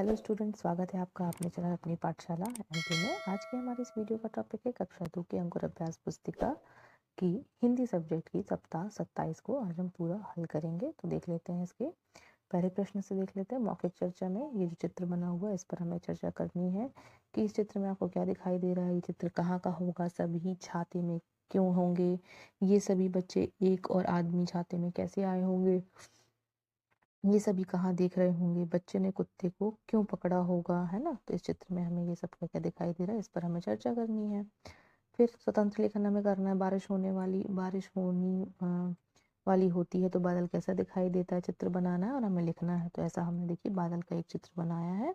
Hello student, स्वागत है आपका अपने चैनल अपनी पाठशाला एमपी में। आज की हमारी इस वीडियो का टॉपिक है कक्षा 2 की अंकुर अभ्यास पुस्तिका की हिंदी सब्जेक्ट की सप्ताह 27 को आज हम पूरा हल करेंगे। तो देख लेते हैं, इसके पहले प्रश्न से देख लेते हैं। मौखिक चर्चा में ये जो चित्र बना हुआ है इस पर हमें चर्चा करनी है कि इस चित्र में आपको क्या दिखाई दे रहा है, ये चित्र कहाँ का होगा, सभी छाते में क्यों होंगे, ये सभी बच्चे एक और आदमी छाते में कैसे आए होंगे, ये सभी कहाँ देख रहे होंगे, बच्चे ने कुत्ते को क्यों पकड़ा होगा, है ना। तो इस चित्र में हमें ये सब क्या क्या दिखाई दे रहा है, इस पर हमें चर्चा करनी है। फिर स्वतंत्र लेखन हमें करना है। बारिश होनी वाली होती है तो बादल कैसा दिखाई देता है, चित्र बनाना है और हमें लिखना है। तो ऐसा हमने देखिए बादल का एक चित्र बनाया है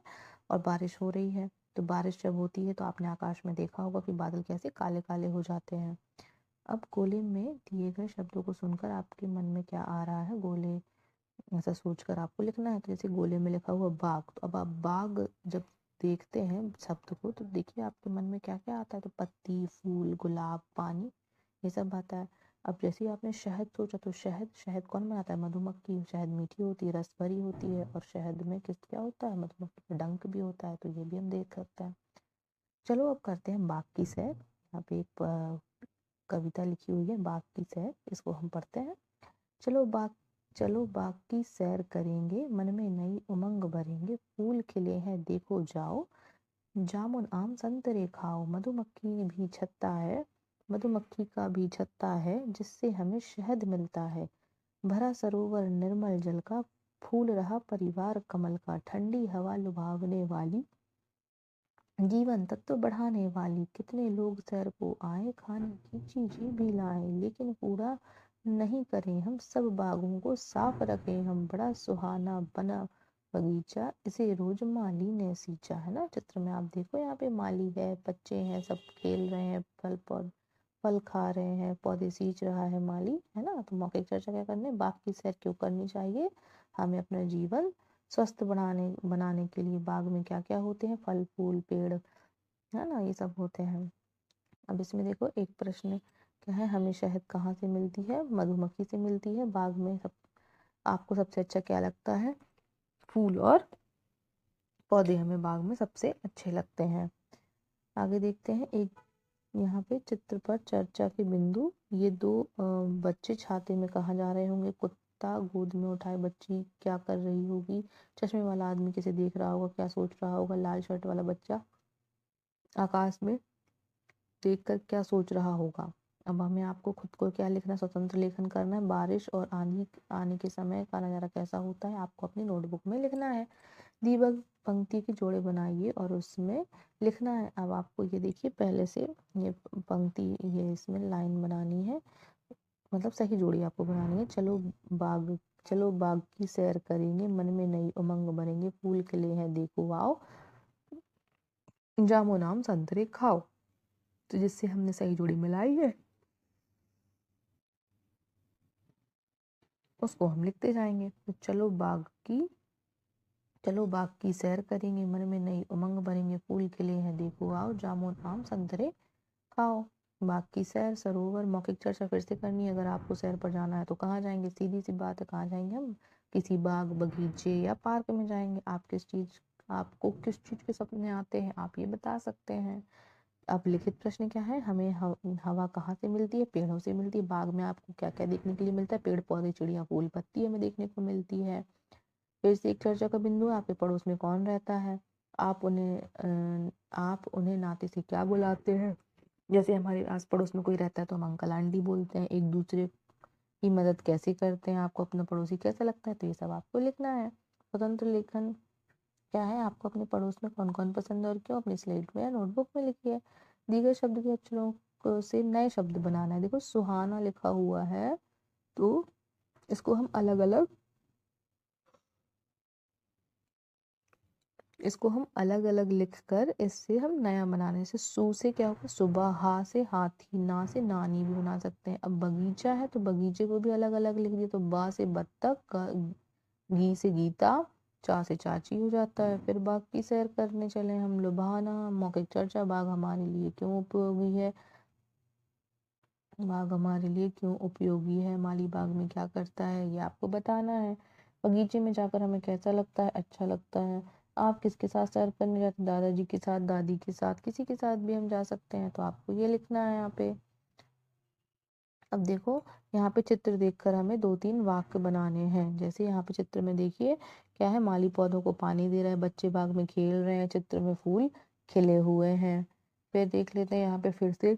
और बारिश हो रही है। तो बारिश जब होती है तो आपने आकाश में देखा होगा कि बादल कैसे काले काले हो जाते हैं। अब गोले में दिए गए शब्दों को सुनकर आपके मन में क्या आ रहा है, गोले ऐसा सोचकर आपको लिखना है। तो जैसे गोले में लिखा हुआ बाग, तो अब आप बाग जब देखते हैं शब्द को तो देखिए आपके मन में क्या क्या आता है। तो पत्ती, फूल, गुलाब, पानी, ये सब आता है। अब जैसे ही आपने शहद सोचा तो शहद शहद कौन बनाता है, मधुमक्खी। शहद मीठी होती है, रस भरी होती है और शहद में किस क्या होता है, मधुमक्खी का डंक भी होता है। तो ये भी हम देख सकते हैं। चलो अब करते हैं बाग की सैर। यहाँ पे एक कविता लिखी हुई है बाग की सैर, इसको हम पढ़ते हैं। चलो बाग चलो बाग की सैर करेंगे, मन में नई उमंग भरेंगे, फूल खिले हैं देखो जाओ, जामुन आम संतरे खाओ, मधुमक्खी का भी छत्ता है जिससे हमें शहद मिलता है, भरा सरोवर निर्मल जल का, फूल रहा परिवार कमल का, ठंडी हवा लुभावने वाली, जीवन तत्व बढ़ाने वाली, कितने लोग सैर को आए, खाने की चीजें भी लाए, लेकिन कूड़ा नहीं करें हम, सब बागों को साफ रखें हम, बड़ा सुहाना बना बगीचा, इसे रोज माली ने सींचा, है ना। चित्र में आप देखो यहाँ पे माली है, बच्चे हैं, सब खेल रहे हैं, फल खा रहे हैं, पौधे सींच रहा है माली, है ना। तो मौखिक चर्चा क्या करने, बाग की सैर क्यों करनी चाहिए, हमें अपना जीवन स्वस्थ बनाने के लिए बाग में क्या क्या होते हैं, फल फूल पेड़, है ना, ये सब होते हैं। अब इसमें देखो एक प्रश्न क्या है, हमें शहद कहाँ से मिलती है, मधुमक्खी से मिलती है। बाग में आपको सबसे अच्छा क्या लगता है, फूल और पौधे हमें बाग में सबसे अच्छे लगते हैं। आगे देखते हैं, एक यहाँ पे चित्र पर चर्चा के बिंदु, ये दो बच्चे छाते में कहाँ जा रहे होंगे, कुत्ता गोद में उठाए बच्ची क्या कर रही होगी, चश्मे वाला आदमी किसे देख रहा होगा, क्या सोच रहा होगा, लाल शर्ट वाला बच्चा आकाश में देखकर क्या सोच रहा होगा। अब हमें आपको खुद को क्या लिखना है, स्वतंत्र लेखन करना है। बारिश और आंधी आने के समय का नज़ारा कैसा होता है आपको अपनी नोटबुक में लिखना है। दीर्घ पंक्ति के जोड़े बनाइए और उसमें लिखना है। अब आपको ये देखिए पहले से ये पंक्ति, ये इसमें लाइन बनानी है, मतलब सही जोड़ी आपको बनानी है। चलो बाग की सैर करेंगे, मन में नई उमंग भरेंगे, फूल खिले हैं देखो आओ, जामुन आम संतरे खाओ। तो जिससे हमने सही जोड़ी मिलाई है उसको हम लिखते जाएंगे। तो चलो बाग की सैर करेंगे, मन में नई उमंग भरेंगे, फूल खिले हैं देखो आओ, जामुन आम संतरे खाओ। बाग की सैर, सरोवर, मौखिक चर्चा फिर से करनी है। अगर आपको सैर पर जाना है तो कहाँ जाएंगे, सीधी सी बात है, कहाँ जाएंगे हम, किसी बाग बगीचे या पार्क में जाएंगे। आपको किस चीज के सपने आते हैं आप ये बता सकते हैं। अब लिखित प्रश्न क्या है, हमें हवा कहाँ से मिलती है, पेड़ों से मिलती है। बाग में आपको क्या क्या देखने के लिए मिलता है, पेड़ पौधे चिड़िया फूल पत्ती हमें देखने को मिलती है। फिर से एक चर्चा का बिंदु, आपके पड़ोस में कौन रहता है, आप उन्हें नाते से क्या बुलाते हैं। जैसे हमारे आस पड़ोस में कोई रहता है तो हम अंकल आंटी बोलते हैं। एक दूसरे की मदद कैसे करते हैं, आपको अपना पड़ोसी कैसा लगता है, तो ये सब आपको लिखना है। स्वतंत्र लेखन क्या है, आपको अपने पड़ोस में कौन कौन पसंद है और क्यों, अपनी स्लेट में या नोटबुक में लिखिए। दीगर शब्द के अक्षरों से नए शब्द बनाना है। देखो सुहाना लिखा हुआ है तो इसको हम अलग अलग लिखकर इससे हम नया बनाने से, सू से क्या होगा सुबह, हा से हाथी, ना से नानी भी बना सकते हैं। अब बगीचा है तो बगीचे को भी अलग अलग लिख दिया। तो बा से बत्तख, घी से गीता, चा से चाची हो जाता है। फिर बाग की सैर करने चले हम, लुभाना, मौखिक चर्चा, बाग हमारे लिए क्यों उपयोगी है, माली बाग में क्या करता है ये आपको बताना है। बगीचे में जाकर हमें कैसा लगता है, अच्छा लगता है। आप किसके साथ सैर करने जाते हैं? दादाजी के साथ, दादी के साथ, किसी के साथ भी हम जा सकते हैं। तो आपको ये लिखना है यहाँ पे। अब देखो, यहाँ पे चित्र देखकर हमें 2-3 वाक्य बनाने हैं। जैसे यहाँ पे चित्र में देखिए क्या है, माली पौधों को पानी दे रहा है, बच्चे बाग में खेल रहे हैं, चित्र में फूल खिले हुए हैं। फिर देख लेते हैं यहाँ पे फिर से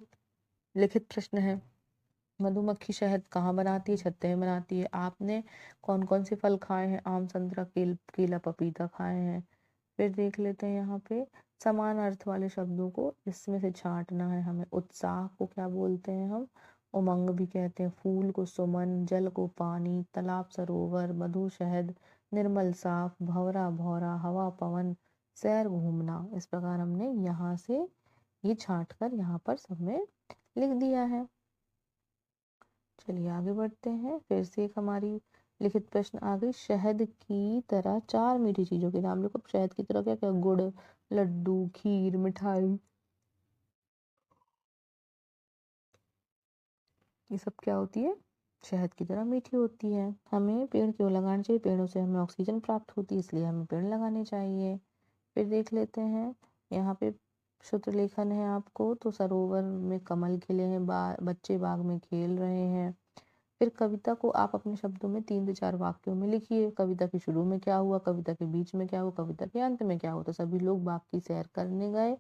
लिखित प्रश्न है। मधुमक्खी शहद कहाँ बनाती है? छत्ते में बनाती है। आपने कौन कौन से फल खाए हैं? आम, संतरा, केला, पपीता खाए हैं। फिर देख लेते हैं यहाँ पे समान अर्थ वाले शब्दों को इसमें से छांटना है हमें। उत्साह को क्या बोलते हैं हम? उमंग भी कहते हैं। फूल को सुमन, जल को पानी, तालाब सरोवर, मधु शहद, निर्मल साफ, भंवरा भौरा, हवा पवन, सैर घूमना। इस प्रकार हमने यहाँ से ये छांट कर यहाँ पर सब में लिख दिया है। चलिए आगे बढ़ते हैं। फिर से एक हमारी लिखित प्रश्न आ गई। शहद की तरह 4 मीठी चीजों के नाम लिखो। शहद की तरह क्या क्या? गुड़, लड्डू, खीर, मिठाई, ये सब क्या होती है? शहद की तरह मीठी होती है। हमें पेड़ क्यों लगाने चाहिए? पेड़ों से हमें ऑक्सीजन प्राप्त होती है, इसलिए हमें पेड़ लगाने चाहिए। फिर देख लेते हैं यहाँ पे सूत्र लेखन है आपको। तो सरोवर में कमल खिले हैं, बच्चे बाग में खेल रहे हैं। फिर कविता को आप अपने शब्दों में 3 से 4 वाक्यों में लिखिए। कविता के शुरू में क्या हुआ, कविता के बीच में क्या हुआ, कविता के अंत में क्या हुआ। तो सभी लोग बाग की सैर करने गए।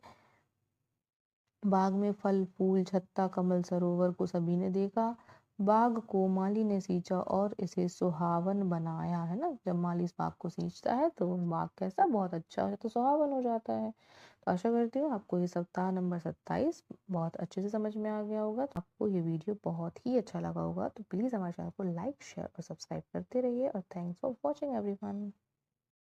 बाग में फल फूल, छत्ता, कमल, सरोवर को सभी ने देखा। बाग को माली ने सींचा और इसे सुहावन बनाया, है ना। जब माली इस बाग को सींचता है तो बाग कैसा, बहुत अच्छा हो जाता है, सुहावन हो जाता है। तो आशा करती हूँ आपको ये सप्ताह नंबर 27 बहुत अच्छे से समझ में आ गया होगा। तो आपको ये वीडियो बहुत ही अच्छा लगा होगा। तो प्लीज़ हमारे चैनल को लाइक, शेयर और सब्सक्राइब करते रहिए। और थैंक्स फॉर वॉचिंग एवरीवन।